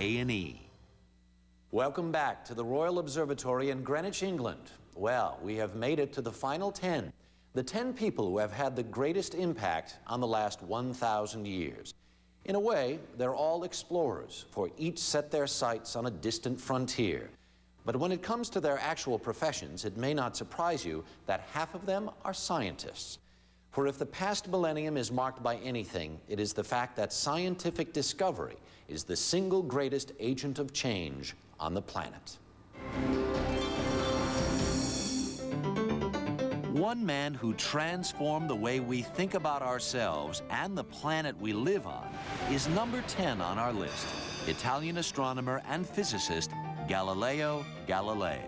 A&E. Welcome back to the Royal Observatory in Greenwich, England. Well, we have made it to the final 10, the 10 people who have had the greatest impact on the last 1,000 years. In a way, they're all explorers, for each set their sights on a distant frontier. But when it comes to their actual professions, it may not surprise you that half of them are scientists. For if the past millennium is marked by anything, it is the fact that scientific discovery is the single greatest agent of change on the planet. One man who transformed the way we think about ourselves and the planet we live on is number 10 on our list, Italian astronomer and physicist Galileo Galilei.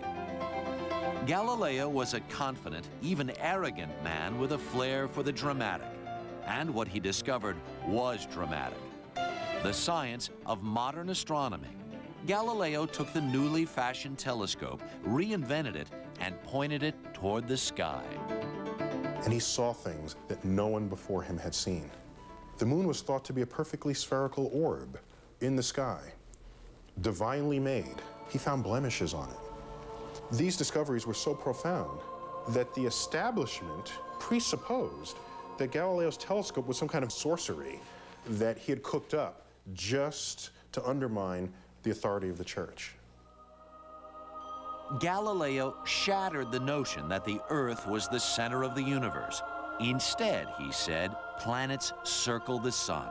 Galileo was a confident, even arrogant man with a flair for the dramatic. And what he discovered was dramatic: the science of modern astronomy. Galileo took the newly fashioned telescope, reinvented it, and pointed it toward the sky. And he saw things that no one before him had seen. The moon was thought to be a perfectly spherical orb in the sky, divinely made. He found blemishes on it. These discoveries were so profound that the establishment presupposed that Galileo's telescope was some kind of sorcery that he had cooked up just to undermine the authority of the church. Galileo shattered the notion that the Earth was the center of the universe. Instead, he said, planets circle the sun.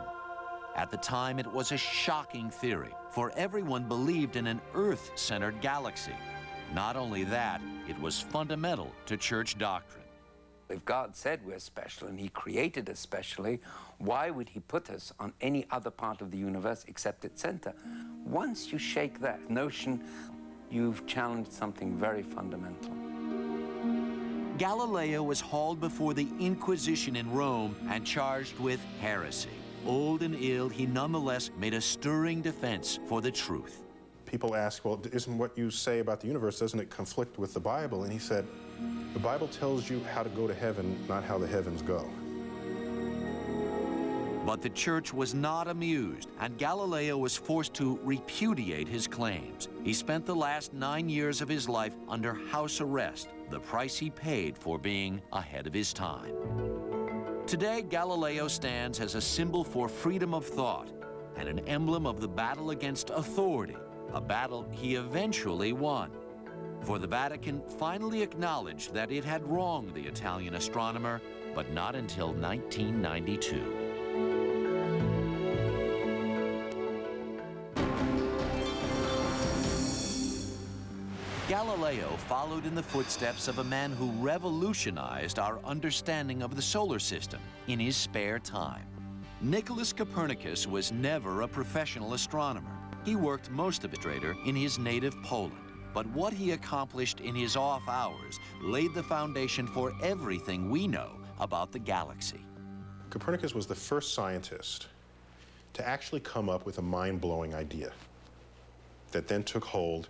At the time, it was a shocking theory, for everyone believed in an Earth-centered galaxy. Not only that, it was fundamental to church doctrine. If God said we're special and he created us specially, why would he put us on any other part of the universe except its center? Once you shake that notion, you've challenged something very fundamental. Galileo was hauled before the Inquisition in Rome and charged with heresy. Old and ill, he nonetheless made a stirring defense for the truth. People ask, well, isn't what you say about the universe, doesn't it conflict with the Bible? And he said, the Bible tells you how to go to heaven, not how the heavens go. But the church was not amused, and Galileo was forced to repudiate his claims. He spent the last 9 years of his life under house arrest, the price he paid for being ahead of his time. Today, Galileo stands as a symbol for freedom of thought and an emblem of the battle against authority, a battle he eventually won. For the Vatican finally acknowledged that it had wronged the Italian astronomer, but not until 1992. Galileo followed in the footsteps of a man who revolutionized our understanding of the solar system in his spare time. Nicholas Copernicus was never a professional astronomer. He worked most of his later in his native Poland. But what he accomplished in his off hours laid the foundation for everything we know about the galaxy. Copernicus was the first scientist to actually come up with a mind-blowing idea that then took hold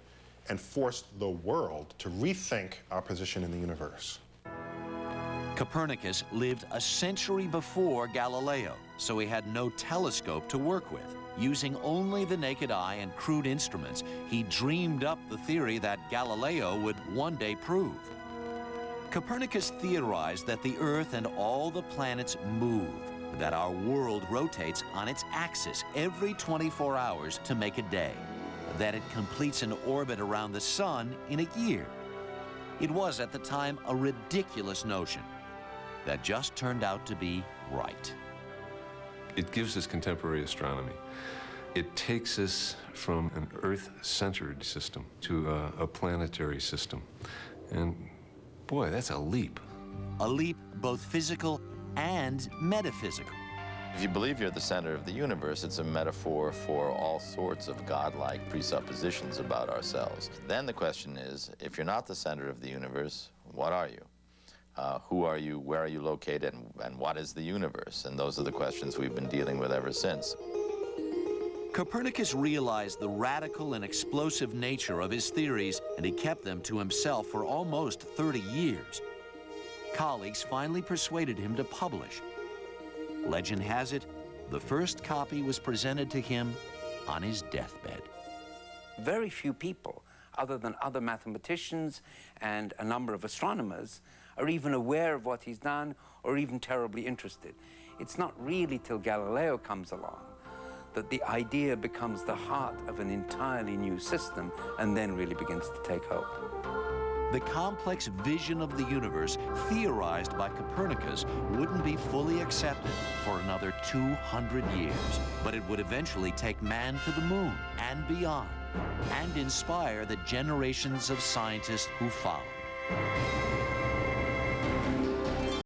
and forced the world to rethink our position in the universe. Copernicus lived a century before Galileo, so he had no telescope to work with. Using only the naked eye and crude instruments, he dreamed up the theory that Galileo would one day prove. Copernicus theorized that the Earth and all the planets move, that our world rotates on its axis every 24 hours to make a day, that it completes an orbit around the sun in a year. It was at the time a ridiculous notion that just turned out to be right. It gives us contemporary astronomy. It takes us from an Earth-centered system to a planetary system. And boy, that's a leap. A leap both physical and metaphysical. If you believe you're the center of the universe, it's a metaphor for all sorts of godlike presuppositions about ourselves. Then the question is, if you're not the center of the universe, what are you? Who are you, where are you located, and what is the universe? And those are the questions we've been dealing with ever since. Copernicus realized the radical and explosive nature of his theories, and he kept them to himself for almost 30 years. Colleagues finally persuaded him to publish. Legend has it, the first copy was presented to him on his deathbed. Very few people, other than other mathematicians and a number of astronomers, are even aware of what he's done or even terribly interested. It's not really till Galileo comes along that the idea becomes the heart of an entirely new system and then really begins to take hold. The complex vision of the universe theorized by Copernicus wouldn't be fully accepted for another 200 years, but it would eventually take man to the moon and beyond, and inspire the generations of scientists who followed.